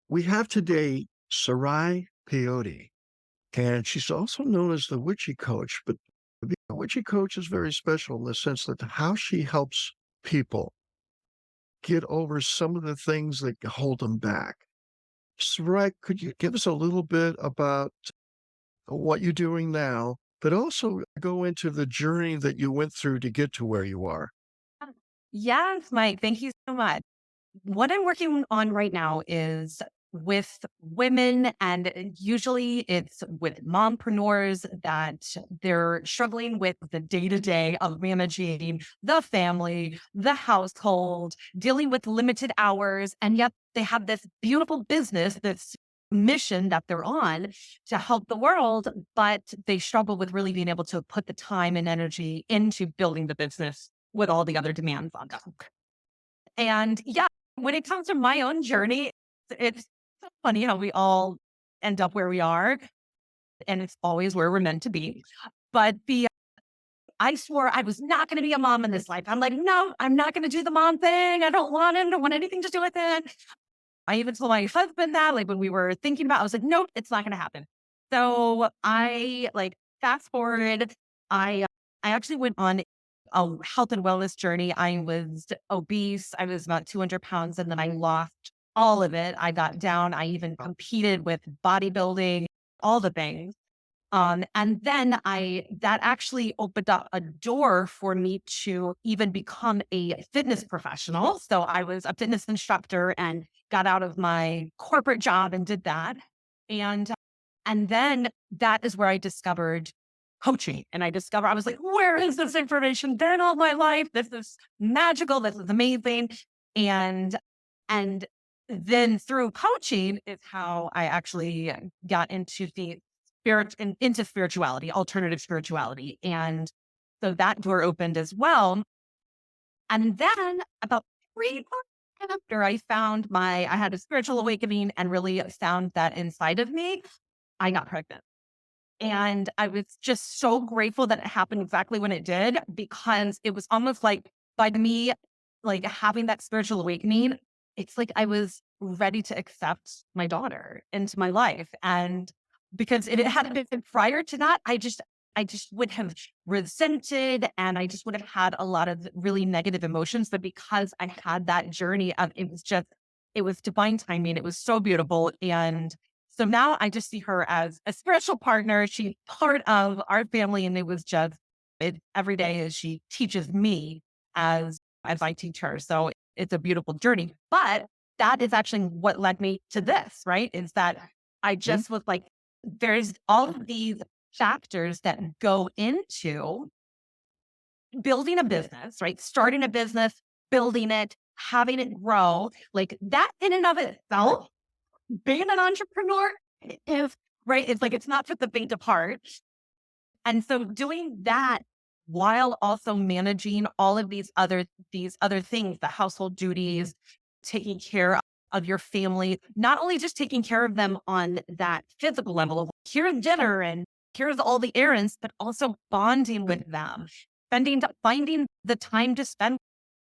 We have today Sarai Petodi, and she's also known as the Witchy Coach. But the Witchy Coach is very special in the sense that how she helps people get over some of the things that hold them back. Sarai, could you give us a little bit about what you're doing now, but also go into the journey that you went through to get to where you are? Yes, Mike, thank you so much. What I'm working on right now is with women, and usually it's with mompreneurs that they're struggling with the day to day of managing the family, the household, dealing with limited hours. And yet they have this beautiful business, this mission that they're on to help the world, but they struggle with really being able to put the time and energy into building the business with all the other demands on them. And yeah, when it comes to my own journey, it's so funny how we all end up where we are, and it's always where we're meant to be. But I swore I was not going to be a mom in this life. I'm like, no, I'm not going to do the mom thing. I don't want it. I don't want anything to do with it. I even told my husband that, like when we were thinking about, I was like, nope, it's not going to happen. So I like fast forward. I actually went on a health and wellness journey. I was obese. I was about 200 pounds, and then I lost all of it. I got down. I even competed with bodybuilding, all the things. And then that actually opened up a door for me to even become a fitness professional. So I was a fitness instructor and got out of my corporate job and did that. And and then that is where I discovered coaching. And I was like, where is this information been all my life? This is magical. This is amazing. And and then through coaching is how I actually got into the into spirituality, alternative spirituality. And so that door opened as well. And then about 3 months after I had a spiritual awakening and really found that inside of me, I got pregnant. And I was just so grateful that it happened exactly when it did, because it was almost like by me, like having that spiritual awakening, it's like I was ready to accept my daughter into my life. And because if it hadn't been prior to that, I just would have resented, and I just would have had a lot of really negative emotions. But because I had that journey of it was divine timing. It was so beautiful. And so now I just see her as a spiritual partner. She's part of our family. And it was just every day as she teaches me as I teach her. So it's a beautiful journey. But that is actually what led me to this, right? Is that I Hmm? just was like, there's all of these factors that go into building a business, right? Starting a business, building it, having it grow, like that in and of itself, being an entrepreneur is right. It's like, it's not for the faint of heart. And so doing that while also managing all of these other things, the household duties, taking care of your family, not only just taking care of them on that physical level of here's dinner and here's all the errands, but also bonding with them, finding the time to spend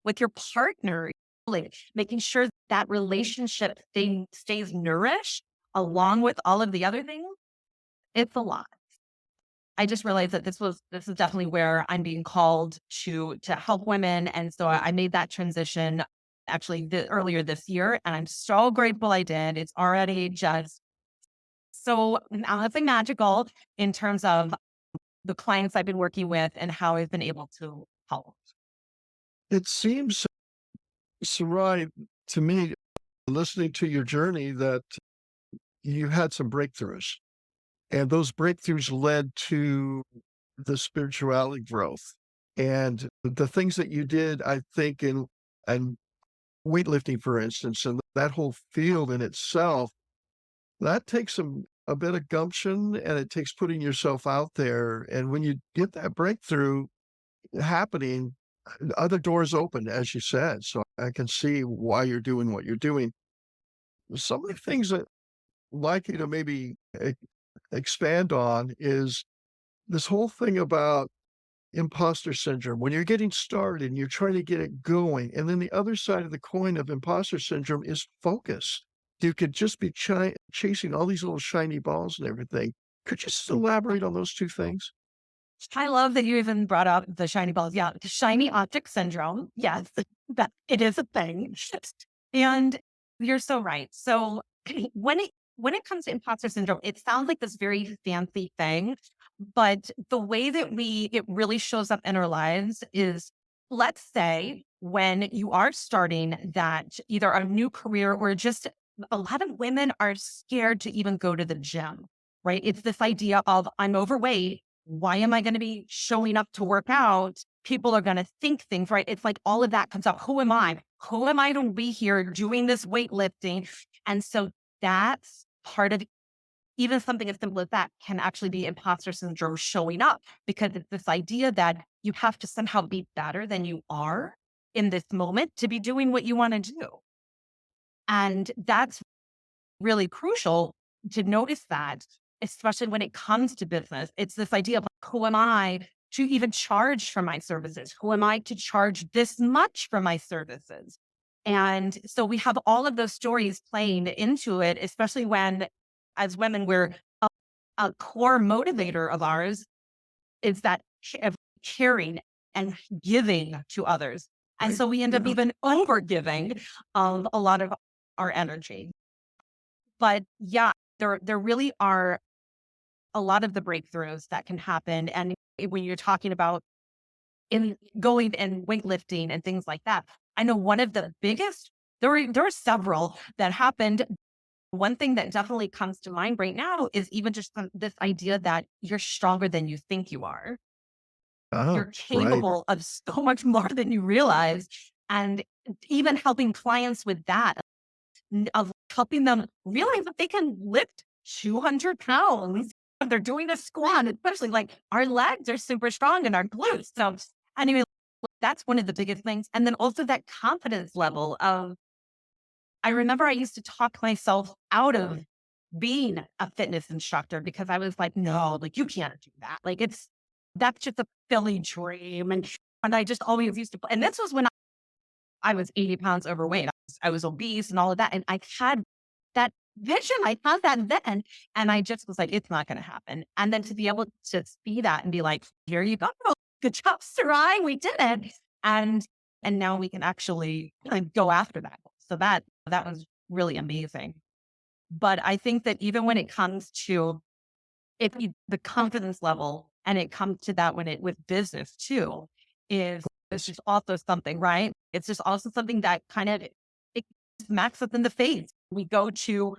with your partner, like making sure that relationship stays nourished along with all of the other things. It's a lot. I just realized that this is definitely where I'm being called to help women. And so I made that transition actually earlier this year. And I'm so grateful I did. It's already just so honestly magical in terms of the clients I've been working with and how I've been able to help. It seems, Sarai, to me, listening to your journey, that you had some breakthroughs, and those breakthroughs led to the spirituality growth. And the things that you did, I think, and weightlifting, for instance, and that whole field in itself, that takes a bit of gumption, and it takes putting yourself out there. And when you get that breakthrough happening, other doors open, as you said. So I can see why you're doing what you're doing. Some of the things that I'd like you to maybe expand on is this whole thing about imposter syndrome. When you're getting started and you're trying to get it going, and then the other side of the coin of imposter syndrome is focus. you could just be chasing all these little shiny balls and everything. Could you just elaborate on those two things? I love that you even brought up the shiny balls. Yeah, the shiny object syndrome. Yes, that it is a thing. And you're so right. So when it comes to imposter syndrome, it sounds like this very fancy thing, but the way that it really shows up in our lives is, let's say when you are starting that either a new career or just a lot of women are scared to even go to the gym, right? It's this idea of I'm overweight. Why am I going to be showing up to work out? People are going to think things, right? It's like all of that comes up. Who am I? Who am I to be here doing this weightlifting? And so that's part of even something as simple as that can actually be imposter syndrome showing up, because it's this idea that you have to somehow be better than you are in this moment to be doing what you want to do. And that's really crucial to notice that, especially when it comes to business. It's this idea of like, who am I to even charge for my services? Who am I to charge this much for my services? And so we have all of those stories playing into it, especially when, as women, a core motivator of ours is that of caring and giving to others. And Right. so we end up Yeah. even over giving a lot of our energy. But yeah, there really are a lot of the breakthroughs that can happen. And when you're talking about in going and weightlifting and things like that, I know one of the biggest, there were several that happened. One thing that definitely comes to mind right now is even just this idea that you're stronger than you think you are. Oh, You're right. capable of so much more than you realize. And even helping clients with that, of helping them realize that they can lift 200 pounds when they're doing a squat, especially like our legs are super strong and our glutes. So anyway, that's one of the biggest things. And then also that confidence level of, I remember I used to talk myself out of being a fitness instructor because I was like, no, like you can't do that. Like that's just a silly dream. And I just always used to, and this was when I was 80 pounds overweight. I was obese and all of that. And I had that vision. I had that then. And I just was like, it's not going to happen. And then to be able to see that and be like, here you go. Good job, Sarai. We did it. And now we can actually like, go after that. So that was really amazing. But I think that even when it comes to the confidence level, and it comes to that when it with business too, is it's just also something, right? It's just also something that kind of it smacks us in the face. We go to,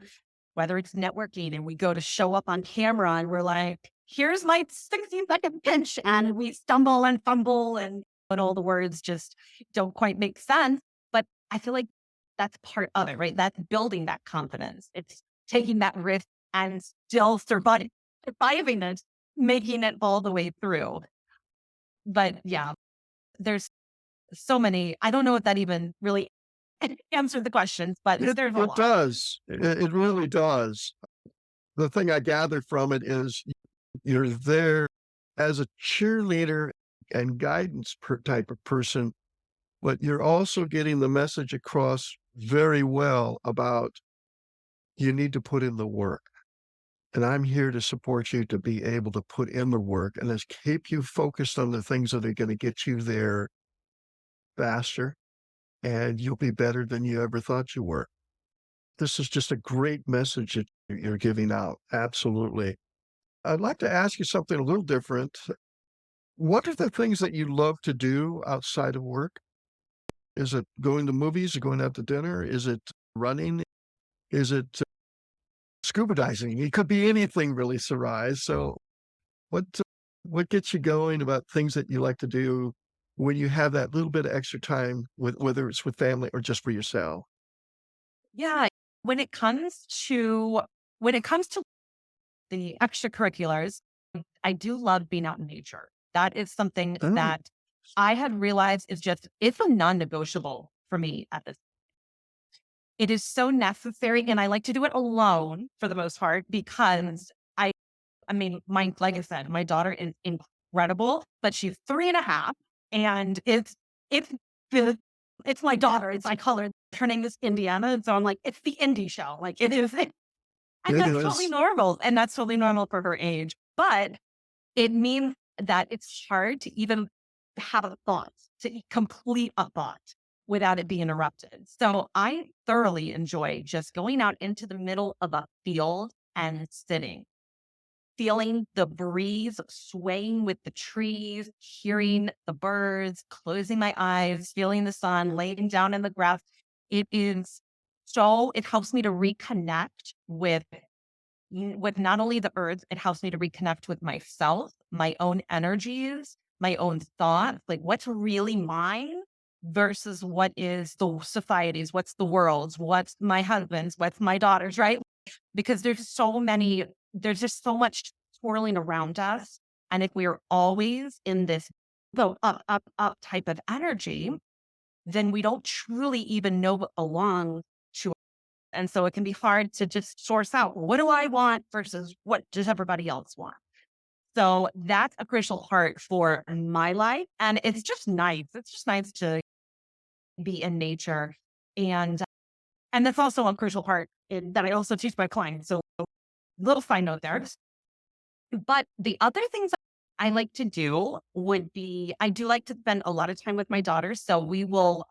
whether it's networking and we go to show up on camera and we're like, here's my 60-second pitch. And we stumble and fumble and all the words just don't quite make sense. But I feel like that's part of it, right? That's building that confidence. It's taking that risk and still surviving it, making it all the way through. But yeah, there's so many. I don't know if that even really answered the questions, but It, there's a it lot. does. It really does. The thing I gathered from it is you're there as a cheerleader and guidance type of person, but you're also getting the message across very well about you need to put in the work. And I'm here to support you to be able to put in the work and just keep you focused on the things that are going to get you there faster, and you'll be better than you ever thought you were. This is just a great message that you're giving out. Absolutely. I'd like to ask you something a little different. What are the things that you love to do outside of work? Is it going to movies, going out to dinner? Is it running? Is it scuba diving? It could be anything really, Sarai. So what what gets you going about things that you like to do when you have that little bit of extra time with whether it's with family or just for yourself? Yeah, when it comes to when it comes to the extracurriculars, I do love being out in nature. That is something Oh, that I had realized is just it's a non-negotiable for me at this. It is so necessary, and I like to do it alone for the most part because I mean, like I said, my daughter is incredible, but she's 3.5, and it's It's my daughter. It's I call her. Her name is Indiana, and so I'm like, it's the indie show. Like it is, and It that's totally is. normal, and that's totally normal for her age. But it means that it's hard to even have a thought, to complete a thought without it being interrupted. So I thoroughly enjoy just going out into the middle of a field and sitting, feeling the breeze swaying with the trees, hearing the birds, closing my eyes, feeling the sun, laying down in the grass. It is it helps me to reconnect with not only the earth, it helps me to reconnect with myself, my own energies, my own thoughts, like what's really mine versus what is the society's, what's the world's, what's my husband's, what's my daughter's, right? Because there's just so much swirling around us. And if we're always in this go up, up, up type of energy, then we don't truly even know what belongs to. And so it can be hard to just source out what do I want versus what does everybody else want. So that's a crucial part for my life. And it's just nice. It's just nice to be in nature. And and that's also a crucial part that I also teach my clients. So little side note there. But the other things I like to do would be I do like to spend a lot of time with my daughter. So we will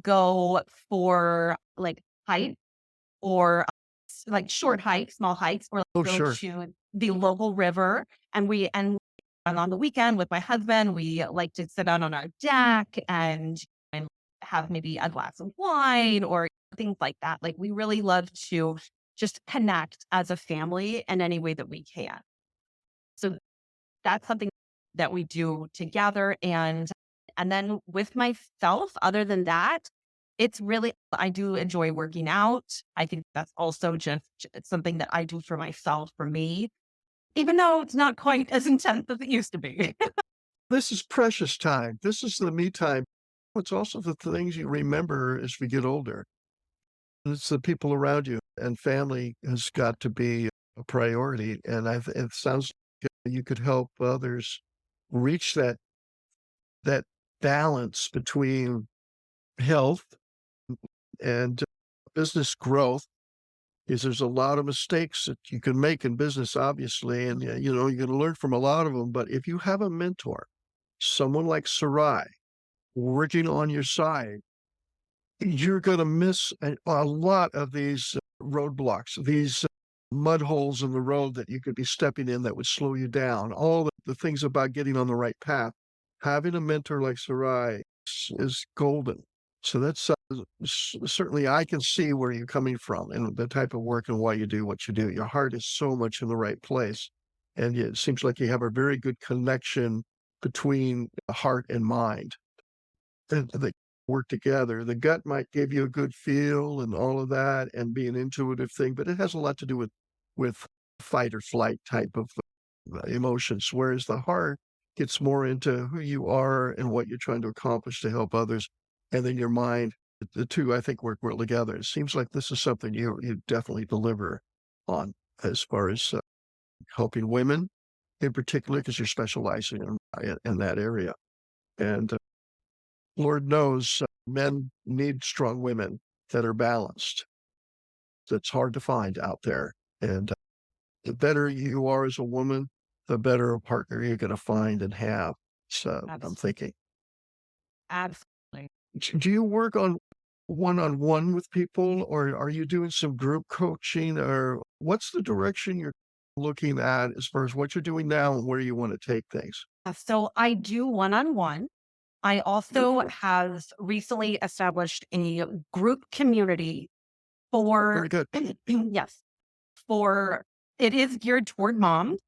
go for like hikes or like short hikes, small hikes, or like Oh, go sure. to the local river. And on the weekend with my husband, we like to sit out on our deck and have maybe a glass of wine or things like that. Like we really love to just connect as a family in any way that we can. So that's something that we do together. And then with myself, other than that, it's really I do enjoy working out. I think that's also just something that I do for myself, for me, even though it's not quite as intense as it used to be. This is precious time. This is the me time. It's also the things you remember as we get older. It's the people around you, and family has got to be a priority. And it sounds like you could help others reach that balance between health and business growth. Because there's a lot of mistakes that you can make in business, obviously, and you're going to learn from a lot of them. But if you have a mentor, someone like Sarai working on your side, you're going to miss a lot of these roadblocks, these mud holes in the road that you could be stepping in that would slow you down. All the things about getting on the right path. Having a mentor like Sarai is golden. So that's certainly I can see where you're coming from and the type of work and why you do what you do. Your heart is so much in the right place. And it seems like you have a very good connection between heart and mind. And they work together. The gut might give you a good feel and all of that and be an intuitive thing, but it has a lot to do with fight or flight type of emotions, whereas the heart gets more into who you are and what you're trying to accomplish to help others. And then your mind, the two, I think, work well together. It seems like this is something you definitely deliver on as far as helping women in particular, because you're specializing in that area. And Lord knows men need strong women that are balanced. That's hard to find out there. And the better you are as a woman, the better a partner you're going to find and have. So I'm Abs- thinking, Absolutely. do you work on one-on-one with people, or are you doing some group coaching, or what's the direction you're looking at as far as what you're doing now and where you want to take things? So I do one on one. I also have recently established a group community for, Very good. yes, for it is geared toward moms,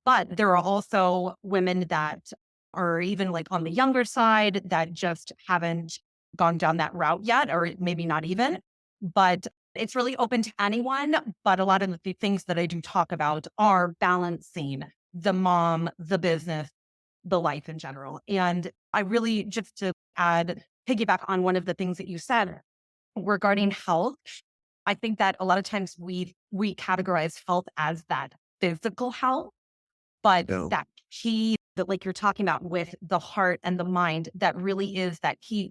but there are also women that are even like on the younger side that just haven't gone down that route yet, or maybe not even. But it's really open to anyone. But a lot of the things that I do talk about are balancing the mom, the business, the life in general. And I really, just to piggyback on one of the things that you said regarding health, I think that a lot of times we categorize health as that physical health, but No. that key that, like you're talking about with the heart and the mind, that really is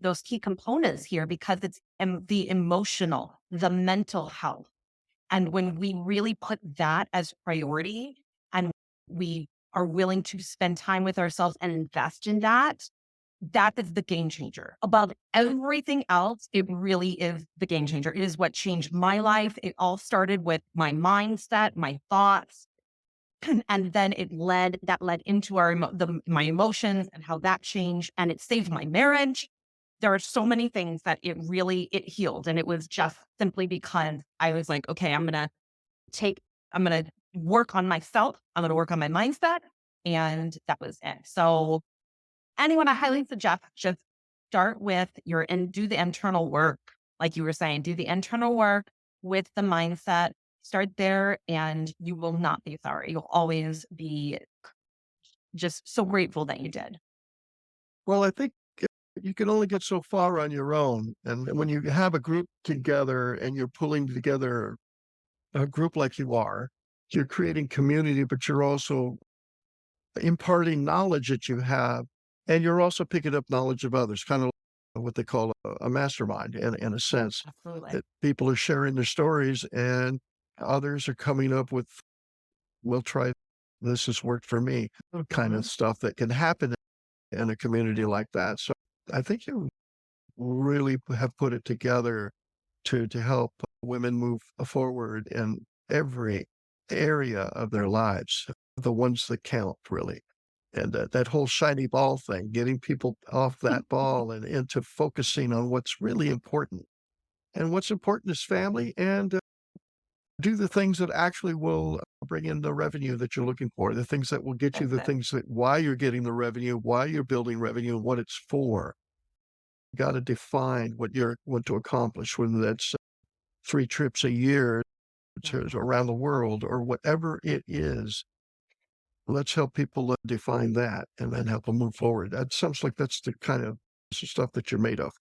those key components here, because it's the emotional, the mental health. And when we really put that as priority and we are willing to spend time with ourselves and invest in that, that is the game changer. Above everything else, it really is the game changer. It is what changed my life. It all started with my mindset, my thoughts, and then that led into my emotions and how that changed, and it saved my marriage. There are so many things that it healed, and it was just simply because I was like, okay, I'm going to work on myself. I'm going to work on my mindset. And that was it. So anyone, I highly suggest just start with and do the internal work. Like you were saying, do the internal work with the mindset. Start there and you will not be sorry. You'll always be just so grateful that you did. Well, I think you can only get so far on your own. And when you have a group together and you're pulling together a group like you are, you're creating community, but you're also imparting knowledge that you have, and you're also picking up knowledge of others, kind of what they call a mastermind in a sense, Absolutely. that people are sharing their stories and others are coming up with, we'll try, this has worked for me, kind of Mhm. stuff that can happen in a community like that. So I think you really have put it together to help women move forward in every area of their lives, the ones that count really. And that whole shiny ball thing, getting people off that ball and into focusing on what's really important. And what's important is family, and do the things that actually will bring in the revenue that you're looking for, the things that will get you That's the it. things that why you're getting the revenue, why you're building revenue, and what it's for. You got to define what you want to accomplish, whether that's 3 trips a year to Mhm. around the world or whatever it is. Let's help people define that and then help them move forward. That sounds like that's the kind of stuff that you're made of.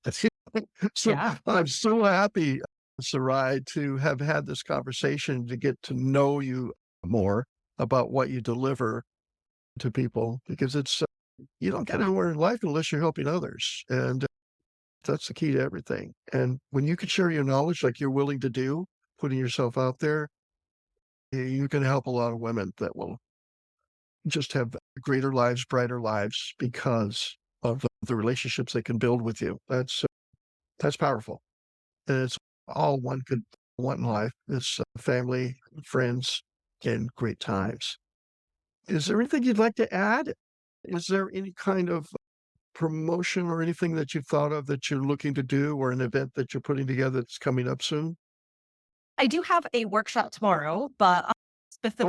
That's it. So Yeah. I'm so happy, Sarai, to have had this conversation to get to know you more about what you deliver to people, because it's you don't get anywhere in life unless you're helping others, and that's the key to everything. And when you can share your knowledge like you're willing to do, putting yourself out there, you can help a lot of women that will just have greater lives, brighter lives because of the relationships they can build with you. That's powerful. And it's all one could want in life. It's family, friends, and great times. Is there anything you'd like to add? Is there any kind of promotion or anything that you've thought of that you're looking to do, or an event that you're putting together that's coming up soon? I do have a workshop tomorrow, but Oh,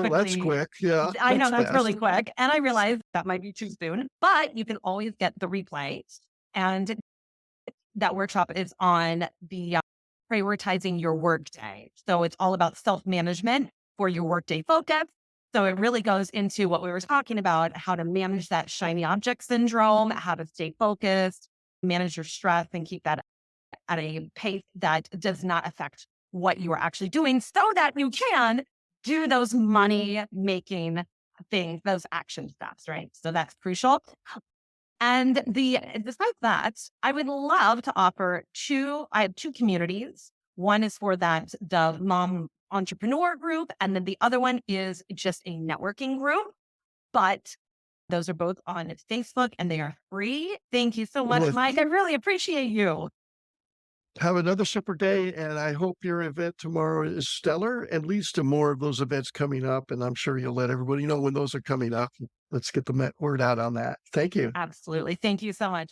that's specifically, quick. Yeah, I know that's that's really fast. quick. And I realize that might be too soon, but you can always get the replay. And that workshop is on the prioritizing your workday. So it's all about self management for your workday focus. So it really goes into what we were talking about, how to manage that shiny object syndrome, how to stay focused, manage your stress, and keep that at a pace that does not affect what you are actually doing, so that you can do those money making things, those action steps, right? So that's crucial. And besides that, I would love to offer I have two communities. One is for the mom entrepreneur group, and then the other one is just a networking group. But those are both on Facebook and they are free. Thank you so much, Well, Mike. I really appreciate you. have another super day, and I hope your event tomorrow is stellar and leads to more of those events coming up. And I'm sure you'll let everybody know when those are coming up. Let's get the word out on that. Thank you. Absolutely. Thank you so much.